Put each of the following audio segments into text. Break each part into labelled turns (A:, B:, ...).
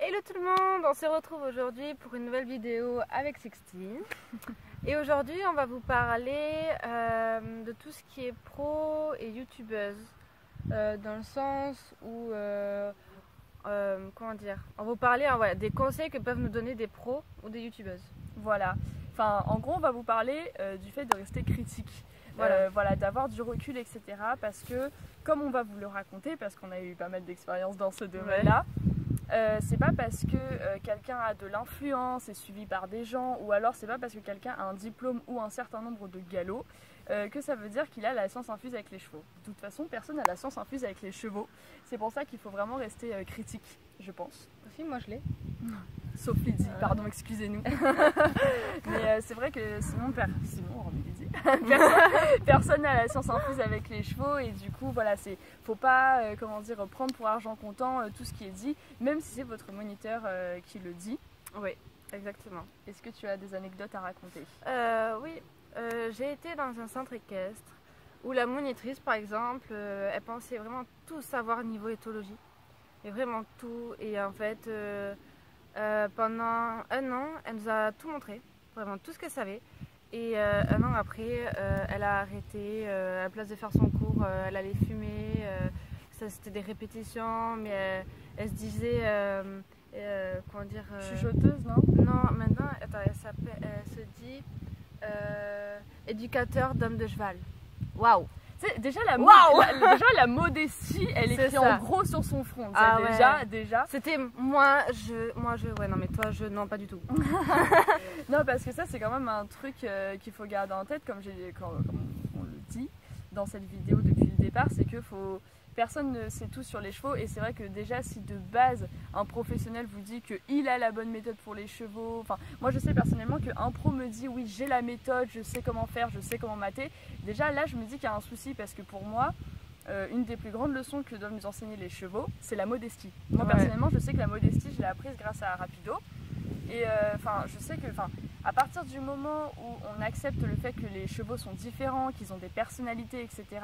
A: Hello tout le monde, on se retrouve aujourd'hui pour une nouvelle vidéo avec Sixtine. Et aujourd'hui on va vous parler de tout ce qui est pro et youtubeuse, dans le sens où, comment dire, on va vous parler des conseils que peuvent nous donner des pros ou des youtubeuses.
B: Voilà, enfin en gros on va vous parler du fait de rester critique. Voilà, d'avoir du recul, etc. Parce que, comme on va vous le raconter, parce qu'on a eu pas mal d'expérience dans ce domaine-là, c'est pas parce que quelqu'un a de l'influence, est suivi par des gens, ou alors c'est pas parce que quelqu'un a un diplôme ou un certain nombre de galops que ça veut dire qu'il a la science infuse avec les chevaux. De toute façon, personne n'a la science infuse avec les chevaux. C'est pour ça qu'il faut vraiment rester critique, je pense.
A: Si, moi je l'ai.
B: Sauf Lydie, pardon, excusez-nous. Mais c'est vrai que sinon Lydie, personne n'a la science infuse avec les chevaux et du coup voilà, faut pas prendre pour argent comptant tout ce qui est dit, même si c'est votre moniteur qui le dit.
A: Oui, exactement.
B: Est-ce que tu as des anecdotes à raconter?
A: Oui, j'ai été dans un centre équestre où la monitrice par exemple, elle pensait vraiment tout savoir niveau éthologie, mais vraiment tout, et en fait pendant un an, elle nous a tout montré, vraiment tout ce qu'elle savait. Et un an après, elle a arrêté. À la place de faire son cours, elle allait fumer. Ça, c'était des répétitions, mais elle se disait, comment dire,
B: chuchoteuse, non?
A: Non, maintenant, attends, elle se dit éducateur d'homme de cheval. Waouh!
B: Déjà la modestie, elle est écrite en gros sur son front. Déjà.
A: C'était ouais, non mais toi, non, pas du tout.
B: Non, parce que ça, c'est quand même un truc qu'il faut garder en tête, comme on le dit dans cette vidéo depuis le départ, c'est que personne ne sait tout sur les chevaux, et c'est vrai que déjà si de base un professionnel vous dit qu'il a la bonne méthode pour les chevaux, enfin moi je sais personnellement qu'un pro me dit oui j'ai la méthode, je sais comment faire, je sais comment mater, déjà là je me dis qu'il y a un souci, parce que pour moi une des plus grandes leçons que doivent nous enseigner les chevaux, c'est la modestie. Moi personnellement je sais que la modestie je l'ai apprise grâce à Rapido, et je sais que à partir du moment où on accepte le fait que les chevaux sont différents, qu'ils ont des personnalités, etc.,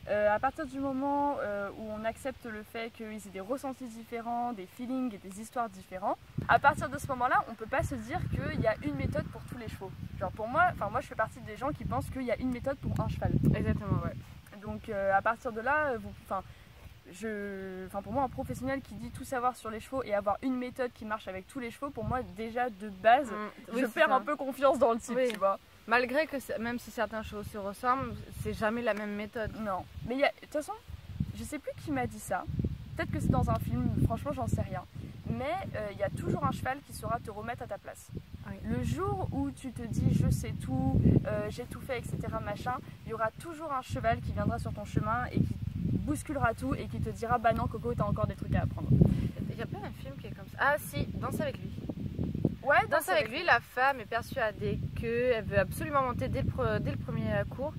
B: à partir du moment où on accepte le fait qu'ils aient des ressentis différents, des feelings et des histoires différents, à partir de ce moment-là, on ne peut pas se dire qu'il y a une méthode pour tous les chevaux. Genre pour moi je fais partie des gens qui pensent qu'il y a une méthode pour un cheval.
A: Exactement, ouais.
B: Donc à partir de là, pour moi, un professionnel qui dit tout savoir sur les chevaux et avoir une méthode qui marche avec tous les chevaux, pour moi déjà de base, je perds un peu confiance dans le type, tu vois.
A: Malgré que même si certains chevaux se ressemblent, c'est jamais la même méthode.
B: Non. Mais de toute façon, je sais plus qui m'a dit ça. Peut-être que c'est dans un film, franchement j'en sais rien. Mais il y a toujours un cheval qui saura te remettre à ta place. Oui. Le jour où tu te dis je sais tout, j'ai tout fait, etc. machin, il y aura toujours un cheval qui viendra sur ton chemin et qui bousculera tout et qui te dira bah non Coco, t'as encore des trucs à apprendre.
A: Il y a pas un film qui est comme ça. Ah si, Danse avec lui.
B: Ouais,
A: Danse avec lui, la femme est persuadée qu'elle veut absolument monter dès le premier cours,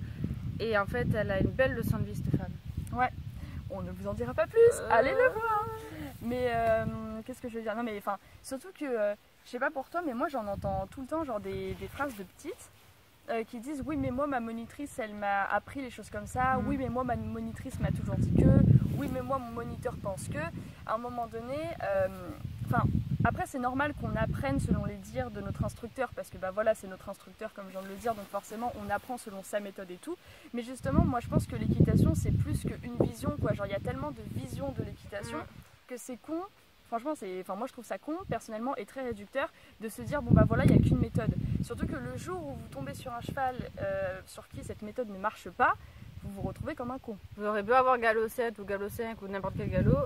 A: et en fait elle a une belle leçon de vie, cette femme.
B: Ouais, on ne vous en dira pas plus, allez le voir. Mais qu'est-ce que je veux dire? Non mais surtout que, je sais pas pour toi, mais moi j'en entends tout le temps genre des phrases de petites qui disent oui mais moi ma monitrice elle m'a appris les choses comme ça, oui mais moi ma monitrice m'a toujours dit que, oui mais moi mon moniteur pense que, à un moment donné, après c'est normal qu'on apprenne selon les dires de notre instructeur, parce que c'est notre instructeur comme je viens de le dire, donc forcément on apprend selon sa méthode et tout, mais justement moi je pense que l'équitation c'est plus qu'une vision quoi, genre il y a tellement de visions de l'équitation que c'est con. Franchement, moi je trouve ça con, personnellement, et très réducteur de se dire, il n'y a qu'une méthode. Surtout que le jour où vous tombez sur un cheval sur qui cette méthode ne marche pas, vous vous retrouvez comme un con.
A: Vous aurez beau avoir galop 7 ou galop 5 ou n'importe quel galop,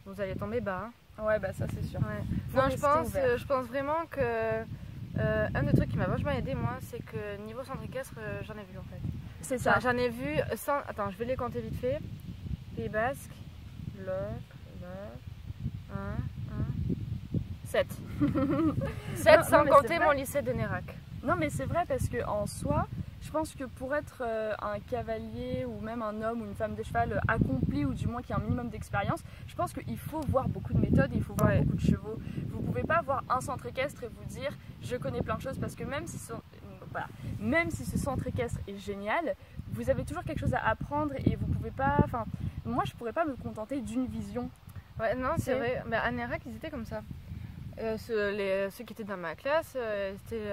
A: vous allez tomber bas. Hein.
B: Ouais, ça c'est sûr.
A: Ouais. Non, je pense vraiment que un des trucs qui m'a vachement aidé, moi, c'est que niveau centre équestre, j'en ai vu en fait.
B: C'est ça.
A: J'en ai vu, attends, je vais les compter vite fait. Pays Basque, 7. 7 sans compter mon lycée de Nérac.
B: Non mais c'est vrai, parce que en soi, je pense que pour être un cavalier ou même un homme ou une femme de cheval accompli, ou du moins qui a un minimum d'expérience, je pense qu'il faut voir beaucoup de méthodes, il faut voir beaucoup de chevaux. Vous pouvez pas avoir un centre équestre et vous dire je connais plein de choses, parce que même si ce centre équestre est génial, vous avez toujours quelque chose à apprendre et vous pouvez pas, moi je pourrais pas me contenter d'une vision.
A: Ouais, non, c'est vrai. Mais à Nérac, ils étaient comme ça. Ceux qui étaient dans ma classe, c'était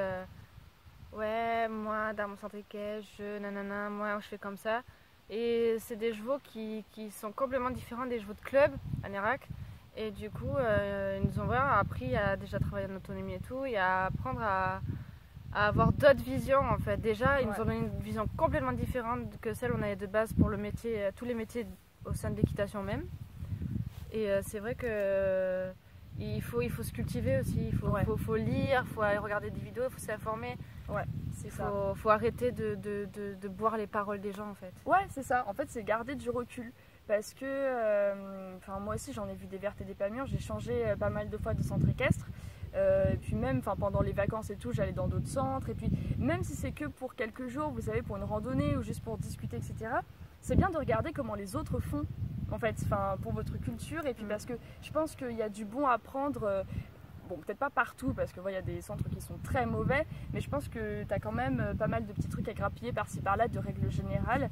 A: ouais, moi, dans mon centre équestre, nanana, moi, je fais comme ça. Et c'est des chevaux qui sont complètement différents des chevaux de club à Nérac. Et du coup, ils nous ont vraiment appris à déjà travailler en autonomie et tout, et à apprendre à avoir d'autres visions en fait. Déjà, ils nous ont donné une vision complètement différente que celle qu'on avait de base pour le métier, tous les métiers au sein de l'équitation même. Et c'est vrai que il faut se cultiver aussi, faut lire, il faut aller regarder des vidéos, il faut s'informer.
B: Ouais, c'est ça.
A: Faut arrêter de boire les paroles des gens en fait.
B: Ouais, c'est ça. En fait, c'est garder du recul. Parce que, moi aussi, j'en ai vu des vertes et des pas mûres. J'ai changé pas mal de fois de centre équestre. Et puis même pendant les vacances et tout, j'allais dans d'autres centres. Et puis même si c'est que pour quelques jours, vous savez, pour une randonnée ou juste pour discuter, etc., c'est bien de regarder comment les autres font, en fait, pour votre culture. Et puis parce que je pense qu'il y a du bon à prendre. Bon, peut-être pas partout, parce que il y a des centres qui sont très mauvais, mais je pense que tu as quand même pas mal de petits trucs à grappiller par-ci par-là, de règle générale.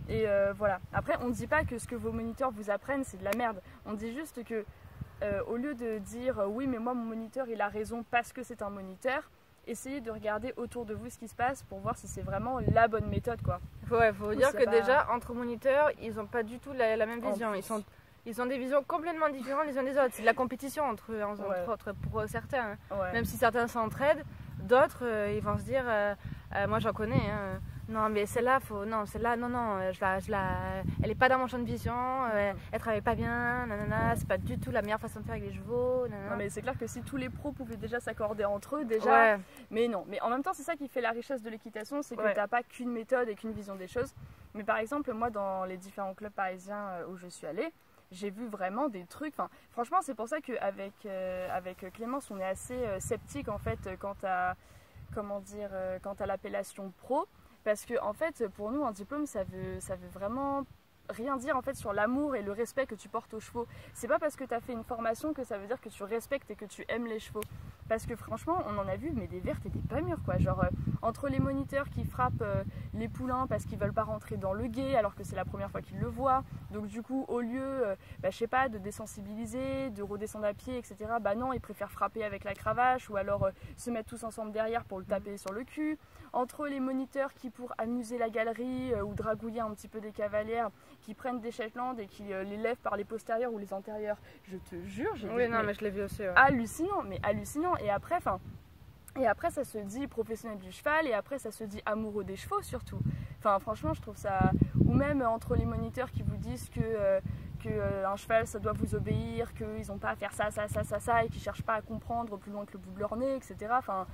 B: Et voilà. Après, on ne dit pas que ce que vos moniteurs vous apprennent, c'est de la merde. On dit juste que, au lieu de dire oui, mais moi, mon moniteur, il a raison parce que c'est un moniteur, essayez de regarder autour de vous ce qui se passe pour voir si c'est vraiment la bonne méthode, quoi.
A: Ouais, faut dire que déjà, entre moniteurs, ils n'ont pas du tout la même vision. Ils ont des visions complètement différentes les uns des autres. C'est de la compétition entre pour certains. Hein. Ouais. Même si certains s'entraident, d'autres, ils vont se dire, moi j'en connais, hein, non mais celle-là, elle est pas dans mon champ de vision, elle travaille pas bien, nanana, c'est pas du tout la meilleure façon de faire avec les chevaux. Nanana.
B: Non mais c'est clair que si tous les pros pouvaient déjà s'accorder entre eux, déjà, mais non. Mais en même temps, c'est ça qui fait la richesse de l'équitation, c'est que t'as pas qu'une méthode et qu'une vision des choses. Mais par exemple, moi dans les différents clubs parisiens où je suis allée, j'ai vu vraiment des trucs. Enfin, franchement, c'est pour ça qu'avec avec Clémence, on est assez sceptique en fait quant à l'appellation pro, parce que en fait, pour nous, un diplôme, ça veut vraiment rien dire en fait sur l'amour et le respect que tu portes aux chevaux. C'est pas parce que tu as fait une formation que ça veut dire que tu respectes et que tu aimes les chevaux. Parce que franchement, on en a vu mais des vertes et des pas mûres quoi. Genre entre les moniteurs qui frappent les poulains parce qu'ils veulent pas rentrer dans le gué alors que c'est la première fois qu'ils le voient. Donc du coup, au lieu, je sais pas, de désensibiliser, de redescendre à pied, etc. Bah non, ils préfèrent frapper avec la cravache ou alors se mettre tous ensemble derrière pour le taper sur le cul. Entre les moniteurs qui, pour amuser la galerie ou dragouiller un petit peu des cavalières, qui prennent des Shetland et qui les lèvent par les postérieurs ou les antérieurs, je te jure,
A: mais je l'ai vu aussi. Ouais.
B: Hallucinant, mais hallucinant. Et après, ça se dit professionnel du cheval, et après ça se dit amoureux des chevaux surtout. Enfin, franchement, je trouve ça. Ou même entre les moniteurs qui vous disent que un cheval ça doit vous obéir, qu'ils n'ont pas à faire ça, et qu'ils cherchent pas à comprendre plus loin que le bout de leur nez, etc. Enfin,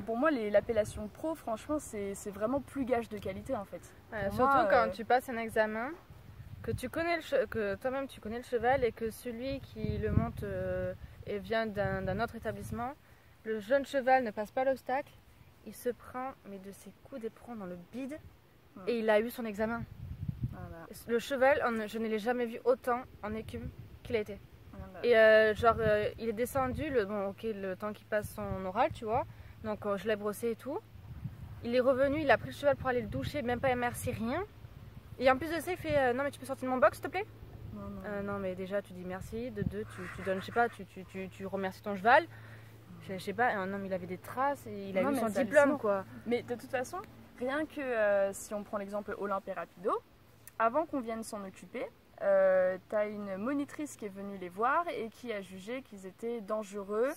B: pour moi, l'appellation pro, franchement, c'est vraiment plus gage de qualité en fait.
A: Surtout quand tu passes un examen, que tu connais que toi-même tu connais le cheval et que celui qui le monte et vient d'un autre établissement, le jeune cheval ne passe pas l'obstacle, il se prend mais de ses coups d'éperon dans le bide et il a eu son examen. Voilà. Le cheval, je ne l'ai jamais vu autant en écume qu'il a été. Voilà. Et il est descendu, le temps qu'il passe son oral, tu vois. Donc je l'ai brossé et tout. Il est revenu, il a pris le cheval pour aller le doucher, même pas merci, rien. Et en plus de ça, il fait non mais tu peux sortir de mon box s'il te plaît. Non mais déjà tu dis merci, de deux tu donnes, je sais pas, tu remercies ton cheval. Je sais pas, non mais il avait des traces et il a eu son diplôme quoi.
B: Mais de toute façon, rien que si on prend l'exemple Olympe et Rapido, avant qu'on vienne s'en occuper, t'as une monitrice qui est venue les voir et qui a jugé qu'ils étaient dangereux,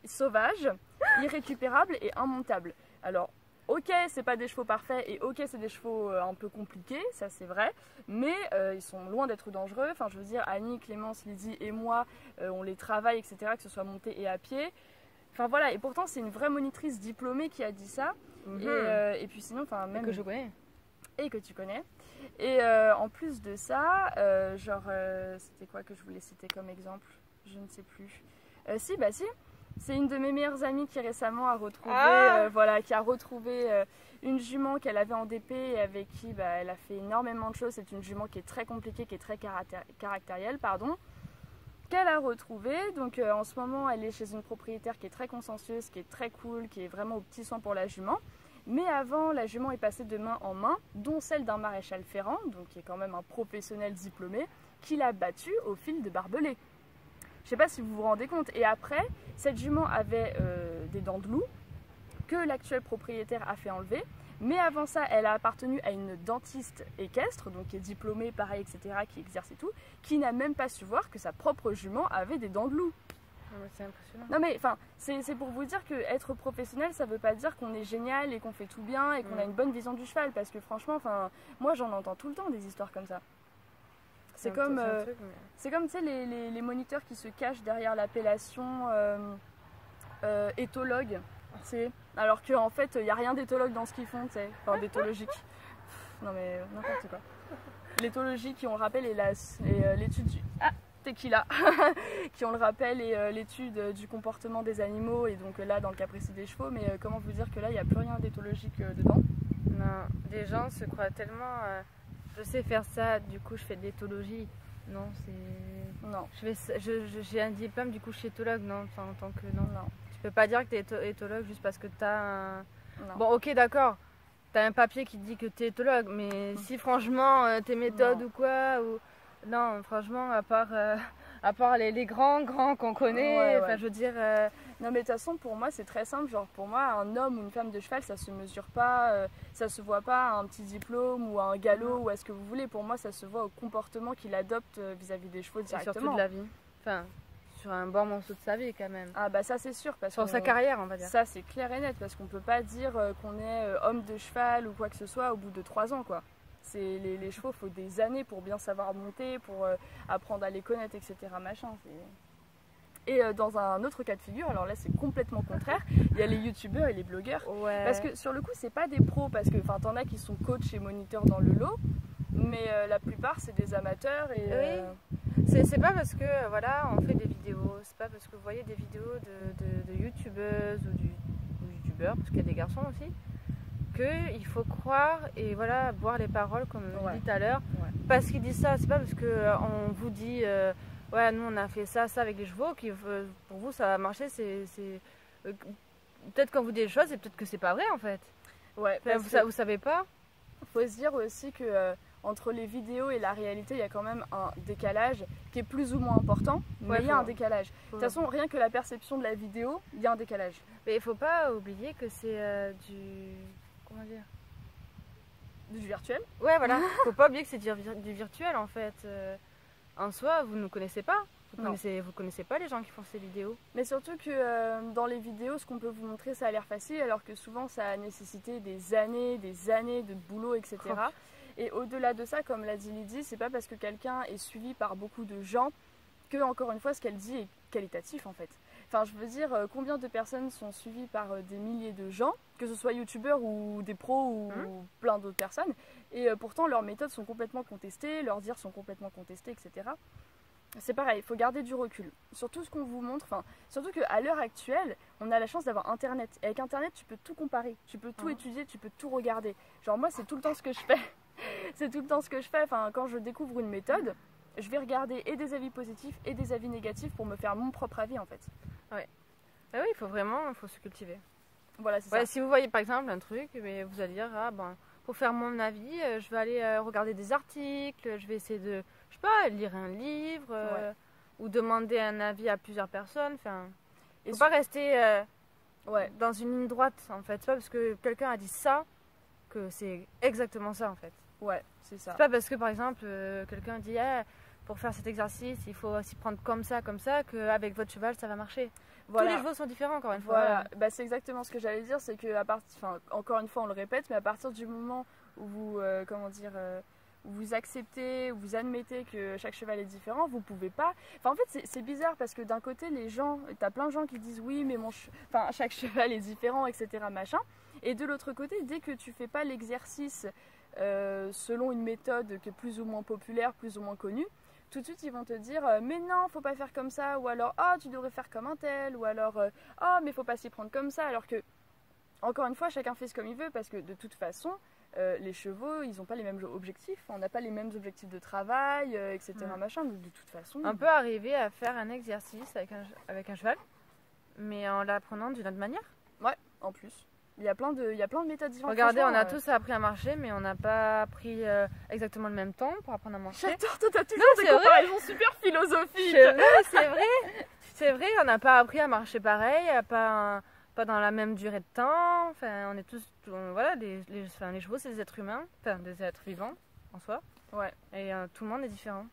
B: sauvages, irrécupérables et immontables. Alors, ok, c'est pas des chevaux parfaits et ok, c'est des chevaux un peu compliqués, ça c'est vrai, mais ils sont loin d'être dangereux. Enfin, je veux dire, Annie, Clémence, Lydie et moi, on les travaille, etc., que ce soit monté et à pied. Enfin voilà, et pourtant c'est une vraie monitrice diplômée qui a dit ça. Et puis sinon, enfin même.
A: Et que je connais.
B: Et que tu connais. Et en plus de ça, c'était quoi que je voulais citer comme exemple? Je ne sais plus. Si. C'est une de mes meilleures amies qui récemment a retrouvé, qui a retrouvé une jument qu'elle avait en DP et avec qui elle a fait énormément de choses. C'est une jument qui est très compliquée, qui est très caractérielle, qu'elle a retrouvée. Donc en ce moment, elle est chez une propriétaire qui est très consciencieuse, qui est très cool, qui est vraiment au petit soin pour la jument. Mais avant, la jument est passée de main en main, dont celle d'un maréchal ferrant, donc qui est quand même un professionnel diplômé. qu'il a battue au fil de barbelé. Je sais pas si vous vous rendez compte. Et après, cette jument avait des dents de loup que l'actuel propriétaire a fait enlever. Mais avant ça, elle a appartenu à une dentiste équestre, donc qui est diplômée, pareil, etc., qui exerce et tout, qui n'a même pas su voir que sa propre jument avait des dents de loup.
A: C'est impressionnant.
B: Non mais enfin, c'est pour vous dire que être professionnel, ça veut pas dire qu'on est génial et qu'on fait tout bien et qu'on a une bonne vision du cheval, parce que franchement, enfin, moi j'en entends tout le temps des histoires comme ça. C'est comme, tu sais, les moniteurs qui se cachent derrière l'appellation éthologue, tu sais, alors qu'en fait, il n'y a rien d'éthologue dans ce qu'ils font, tu sais, enfin d'éthologique. Non mais n'importe quoi. L'éthologie qui, on le rappelle, est l'étude du... Ah, tequila qui, on le rappelle, est l'étude du comportement des animaux, et donc là, dans le cas précis des chevaux, mais comment vous dire que là, il n'y a plus rien d'éthologique dedans?
A: Non, des gens se croient tellement... je sais faire ça, du coup je fais de l'éthologie. Non, c'est...
B: Non.
A: J'ai un diplôme, du coup je suis éthologue, non, enfin, en tant que... Non. Tu peux pas dire que tu es éthologue juste parce que tu as un...
B: Non.
A: Bon, ok, d'accord. T'as un papier qui te dit que t'es éthologue, mais si franchement tes méthodes ou quoi, ou non, franchement, à part les grands qu'on connaît, enfin je veux dire.
B: Non mais de toute façon pour moi c'est très simple, genre pour moi un homme ou une femme de cheval ça se mesure pas, ça se voit pas à un petit diplôme ou à un galop ou à ce que vous voulez. Pour moi ça se voit au comportement qu'il adopte vis-à-vis des chevaux directement.
A: Et surtout de la vie. Enfin, sur un bon morceau de sa vie quand même.
B: Ah bah ça c'est sûr. Parce
A: sur sa carrière on va dire.
B: Ça c'est clair et net parce qu'on peut pas dire qu'on est homme de cheval ou quoi que ce soit au bout de 3 ans quoi. Les chevaux, il faut des années pour bien savoir monter, pour apprendre à les connaître, etc. Machin, et dans un autre cas de figure, alors là c'est complètement contraire, il y a les youtubeurs et les blogueurs.
A: Ouais.
B: Parce que sur le coup c'est pas des pros, parce que t'en as qui sont coachs et moniteurs dans le lot, mais la plupart c'est des amateurs. Et,
A: oui. C'est pas parce que voilà on fait des vidéos, c'est pas parce que vous voyez des vidéos de youtubeuses ou youtubeurs, parce qu'il y a des garçons aussi, qu'il faut croire et voilà boire les paroles comme on dit tout à l'heure. Parce qu'ils disent ça, c'est pas parce qu'on vous dit ouais nous on a fait ça avec les chevaux que pour vous ça va marcher. Peut-être quand vous dites des choses et peut-être que c'est pas vrai en fait.
B: Ouais,
A: vous savez pas.
B: Faut se dire aussi que entre les vidéos et la réalité il y a quand même un décalage qui est plus ou moins important, mais il y a un décalage. De toute façon rien que la perception de la vidéo, il y a un décalage.
A: Mais il faut pas oublier que c'est du... Comment dire?
B: Du virtuel.
A: Ouais voilà, faut pas oublier que c'est du virtuel en fait. En soi, vous ne connaissez pas. Vous connaissez pas les gens qui font ces vidéos.
B: Mais surtout que dans les vidéos, ce qu'on peut vous montrer, ça a l'air facile, alors que souvent ça a nécessité des années de boulot, etc. Et au-delà de ça, comme l'a dit Lydie, c'est pas parce que quelqu'un est suivi par beaucoup de gens que, encore une fois, ce qu'elle dit est qualitatif en fait. Enfin, je veux dire, combien de personnes sont suivies par des milliers de gens, que ce soit youtubeurs ou des pros ou plein d'autres personnes, et pourtant leurs méthodes sont complètement contestées, leurs dires sont complètement contestés, etc. C'est pareil, il faut garder du recul sur tout ce qu'on vous montre, surtout qu'à l'heure actuelle, on a la chance d'avoir Internet. Et avec Internet, tu peux tout comparer, tu peux tout étudier, tu peux tout regarder. Genre moi, c'est tout le temps ce que je fais. C'est tout le temps ce que je fais. Enfin, quand je découvre une méthode, je vais regarder et des avis positifs et des avis négatifs pour me faire mon propre avis en fait.
A: Ouais. Ah oui, faut se cultiver.
B: Voilà, c'est ça.
A: Si vous voyez par exemple un truc, mais vous allez dire pour faire mon avis, je vais aller regarder des articles, je vais essayer de, je sais pas, lire un livre ou demander un avis à plusieurs personnes. Enfin, faut pas rester dans une ligne droite en fait. C'est pas parce que quelqu'un a dit ça que c'est exactement ça en fait.
B: Ouais, c'est ça.
A: C'est pas parce que par exemple quelqu'un dit pour faire cet exercice il faut s'y prendre comme ça qu'avec votre cheval ça va marcher. Voilà. Tous les chevaux sont différents encore une fois.
B: Voilà, c'est exactement ce que j'allais dire, c'est que encore une fois on le répète, mais à partir du moment où vous vous acceptez, vous admettez que chaque cheval est différent, vous pouvez pas. En fait c'est bizarre parce que d'un côté les gens, t'as plein de gens qui disent oui mais chaque cheval est différent, etc. machin. Et de l'autre côté, dès que tu fais pas l'exercice selon une méthode qui est plus ou moins populaire, plus ou moins connue, tout de suite ils vont te dire mais non, faut pas faire comme ça, ou alors tu devrais faire comme un tel, ou alors mais faut pas s'y prendre comme ça, alors que encore une fois chacun fait ce comme il veut parce que de toute façon les chevaux ils ont pas les mêmes objectifs, on n'a pas les mêmes objectifs de travail, etc. machin, donc de toute façon
A: on peut arriver à faire un exercice avec un cheval mais en l'apprenant d'une autre manière.
B: Ouais, en plus. Il y a plein de méthodes différentes.
A: Regardez, on a tous appris à marcher, mais on n'a pas appris exactement le même temps pour apprendre à marcher.
B: J'adore, toi t'as toujours des comparaisons super philosophiques.
A: C'est vrai. C'est vrai, on n'a pas appris à marcher pareil, pas dans la même durée de temps. Enfin, on est tous, voilà, les chevaux, c'est des êtres humains, enfin des êtres vivants en soi.
B: Ouais.
A: Et tout le monde est différent.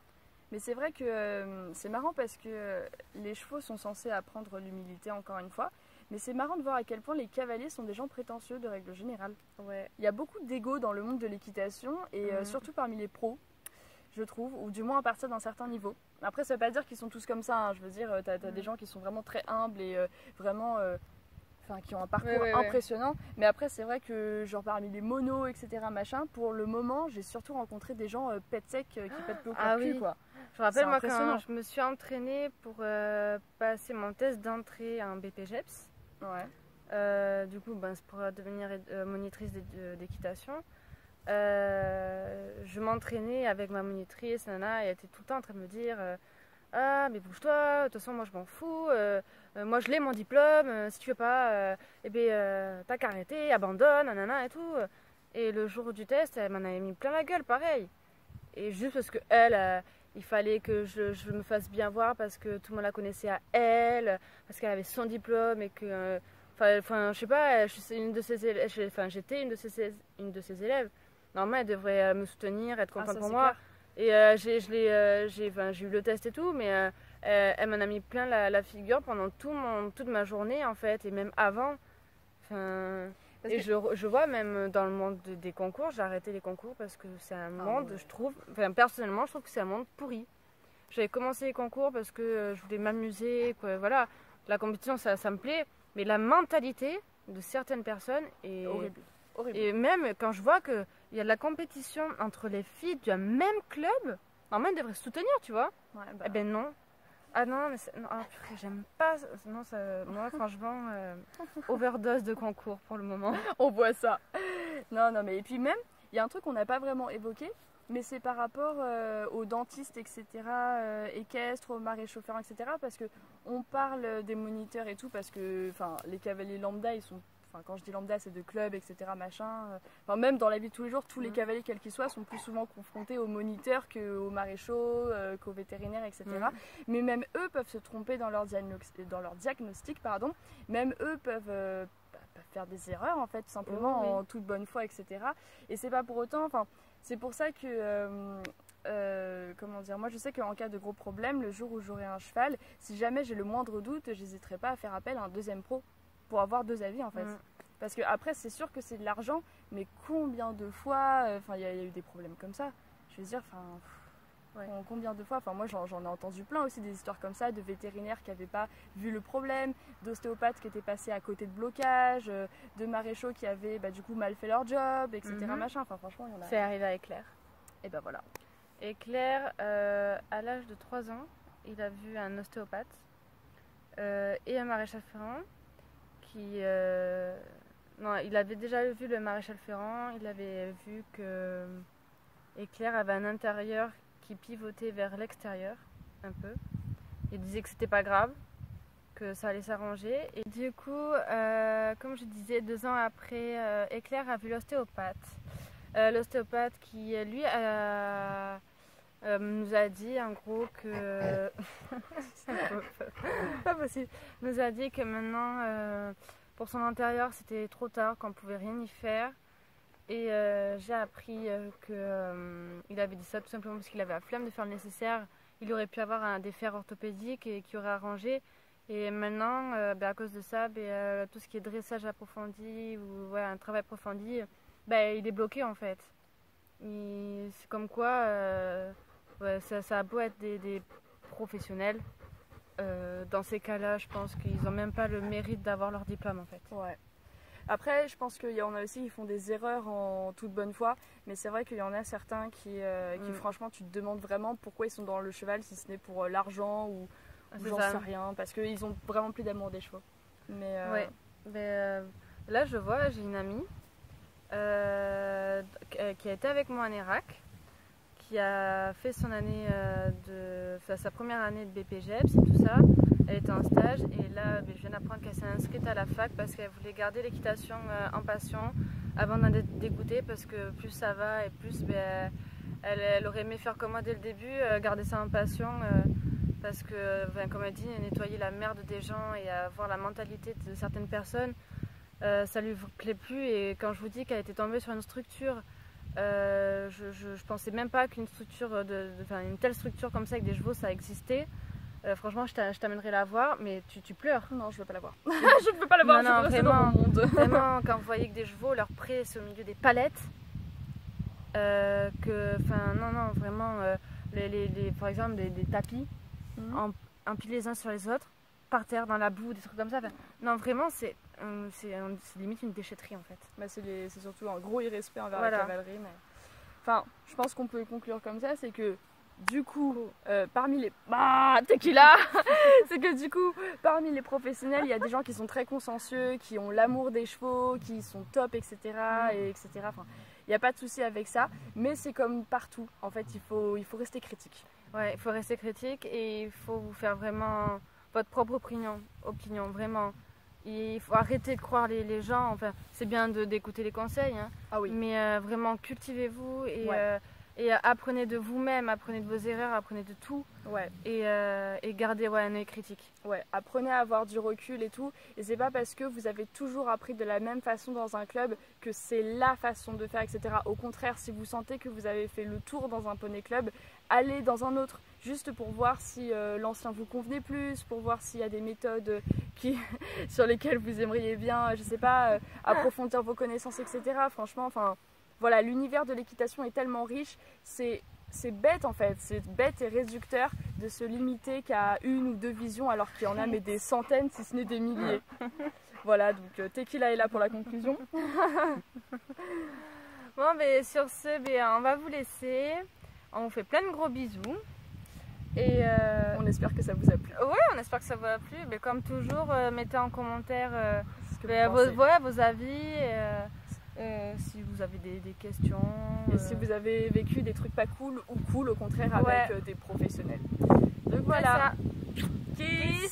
B: Mais c'est vrai que c'est marrant parce que les chevaux sont censés apprendre l'humilité encore une fois. Mais c'est marrant de voir à quel point les cavaliers sont des gens prétentieux de règle générale.
A: Ouais.
B: Il y a beaucoup d'ego dans le monde de l'équitation et surtout parmi les pros, je trouve, ou du moins à partir d'un certain niveau. Après, ça veut pas dire qu'ils sont tous comme ça, hein. Je veux dire, t'as des gens qui sont vraiment très humbles et vraiment... qui ont un parcours impressionnant. Mais après, c'est vrai que genre parmi les monos, etc., machin, pour le moment, j'ai surtout rencontré des gens pète sec qui pètent le cul, quoi.
A: Je me rappelle, moi, quand je me suis entraînée pour passer mon test d'entrée à un BPGEPS.
B: Ouais.
A: Du coup, c'est pour devenir monitrice d'équitation. Je m'entraînais avec ma monitrice, nana, et elle était tout le temps en train de me dire ah, mais bouge-toi, de toute façon, moi je m'en fous, moi je l'ai mon diplôme, si tu veux pas, t'as qu'à arrêter, abandonne, nanana et tout. Et le jour du test, elle m'en avait mis plein la gueule, pareil. Et juste parce que elle, il fallait que je me fasse bien voir parce que tout le monde la connaissait à elle, parce qu'elle avait son diplôme et que. Enfin, je sais pas, j'étais une de ses élèves. Normalement, elle devrait me soutenir, être contente pour moi.
B: Clair.
A: Et j'ai eu le test et tout, mais elle m'en a mis plein la figure pendant toute ma journée, en fait, et même avant. Et je vois même dans le monde des concours, j'ai arrêté les concours parce que c'est un monde, je trouve, personnellement, je trouve que c'est un monde pourri. J'avais commencé les concours parce que je voulais m'amuser, quoi, voilà. La compétition, ça me plaît, mais la mentalité de certaines personnes est
B: horrible.
A: Et même quand je vois qu'il y a de la compétition entre les filles du même club, normalement, elles devraient se soutenir, tu vois.
B: Ouais,
A: Eh ben non. Ah non, mais j'aime pas. Non, moi, franchement, overdose de concours pour le moment.
B: On voit ça. Non, mais et puis même, il y a un truc qu'on n'a pas vraiment évoqué, mais c'est par rapport aux dentistes, etc., équestres, aux maréchaux ferrants, etc., parce que on parle des moniteurs et tout, parce que les cavaliers lambda, ils sont... quand je dis lambda, c'est de club, etc., machin. Même dans la vie de tous les jours, tous les cavaliers, quels qu'ils soient, sont plus souvent confrontés aux moniteurs qu'aux maréchaux, qu'aux vétérinaires, etc. Mais même eux peuvent se tromper dans leur diagnostic, pardon. Même eux peuvent faire des erreurs, en fait, tout simplement, en toute bonne foi, etc. Et c'est pas pour autant... c'est pour ça que... comment dire, moi je sais qu'en cas de gros problème, le jour où j'aurai un cheval, si jamais j'ai le moindre doute, j'hésiterai pas à faire appel à un deuxième pro pour avoir deux avis, en fait. Parce que après, c'est sûr que c'est de l'argent, mais combien de fois, il y a eu des problèmes comme ça. Je veux dire, combien de fois, moi j'en ai entendu plein aussi, des histoires comme ça, de vétérinaires qui n'avaient pas vu le problème, d'ostéopathes qui étaient passés à côté de blocage, de maréchaux qui avaient du coup mal fait leur job, etc. Machin. Franchement, il y en a.
A: C'est arrivé à Éclair.
B: Et ben voilà.
A: Éclair, à l'âge de 3 ans, il a vu un ostéopathe et un maréchal ferrant qui... Non, il avait déjà vu le maréchal ferrant, il avait vu que Éclair avait un intérieur qui pivotait vers l'extérieur, un peu. Il disait que c'était pas grave, que ça allait s'arranger. Et du coup, comme je disais, 2 ans après, Éclair a vu l'ostéopathe. L'ostéopathe qui, lui, nous a dit en gros que... pas possible. Nous a dit que maintenant, pour son intérieur, c'était trop tard, qu'on pouvait rien y faire. Et j'ai appris qu'il avait dit ça tout simplement parce qu'il avait la flemme de faire le nécessaire. Il aurait pu avoir des fers orthopédiques et qui aurait arrangé. Et maintenant, à cause de ça, tout ce qui est dressage approfondi ou un travail approfondi, il est bloqué en fait. C'est comme quoi, ça a beau être des professionnels. Dans ces cas-là, je pense qu'ils n'ont même pas le mérite d'avoir leur diplôme en fait.
B: Ouais. Après, je pense qu'il y en a aussi qui font des erreurs en toute bonne foi, mais c'est vrai qu'il y en a certains qui franchement, tu te demandes vraiment pourquoi ils sont dans le cheval, si ce n'est pour l'argent ou j'en sais rien, parce qu'ils ont vraiment plus d'amour des chevaux.
A: Mais là, je vois, j'ai une amie qui a été avec moi en Irak, qui a fait son année sa première année de BPGEPS et tout ça. Elle était en stage et là je viens d'apprendre qu'elle s'est inscrite à la fac parce qu'elle voulait garder l'équitation en passion avant d'en être dégoûtée, parce que plus ça va et plus elle aurait aimé faire comme moi dès le début, garder ça en passion parce que comme elle dit, nettoyer la merde des gens et avoir la mentalité de certaines personnes, ça lui plaît plus. Et quand je vous dis qu'elle était tombée sur une structure, je pensais même pas qu'une structure une telle structure comme ça avec des chevaux ça existait. Franchement, je t'amènerai la voir, mais tu pleures.
B: Non, je veux pas la voir. Je ne peux pas la voir,
A: non,
B: je veux rester dans mon monde.
A: Vraiment, quand vous voyez que des chevaux, leur pré c'est au milieu des palettes, non, vraiment, par exemple, des tapis empilés les uns sur les autres, par terre, dans la boue, des trucs comme ça. Non, vraiment, c'est limite une déchetterie en fait.
B: Bah, c'est surtout un gros irrespect envers la cavalerie. Mais... Enfin, je pense qu'on peut conclure comme ça, c'est que du coup, parmi les... tequila c'est que du coup, parmi les professionnels, il y a des gens qui sont très consciencieux, qui ont l'amour des chevaux, qui sont top, etc. etc. Enfin, il n'y a pas de souci avec ça, mais c'est comme partout. En fait, il faut rester critique.
A: Ouais, il faut rester critique et il faut vous faire vraiment votre propre opinion, vraiment. Il faut arrêter de croire les gens. Enfin, c'est bien d'écouter les conseils, hein,
B: ah oui.
A: Mais vraiment cultivez-vous et apprenez de vous-même, apprenez de vos erreurs, apprenez de tout.
B: Ouais.
A: Et gardez un œil critique.
B: Ouais, apprenez à avoir du recul et tout. Et c'est pas parce que vous avez toujours appris de la même façon dans un club que c'est la façon de faire, etc. Au contraire, si vous sentez que vous avez fait le tour dans un poney club, allez dans un autre, juste pour voir si l'ancien vous convenait plus, pour voir s'il y a des méthodes sur lesquelles vous aimeriez bien, je sais pas, approfondir vos connaissances, etc. Franchement, enfin, voilà, l'univers de l'équitation est tellement riche, c'est bête en fait, c'est bête et réducteur de se limiter qu'à une ou deux visions alors qu'il y en a mais des centaines si ce n'est des milliers. Voilà, donc Tequila est là pour la conclusion.
A: Bon, sur ce, on va vous laisser. On vous fait plein de gros bisous. Et
B: on espère que ça vous a plu.
A: Ouais, on espère que ça vous a plu. Mais comme toujours, mettez en commentaire vos avis. Si vous avez des questions.
B: Et si vous avez vécu des trucs pas cool ou cool au contraire avec des professionnels. Donc voilà.
A: Kiss.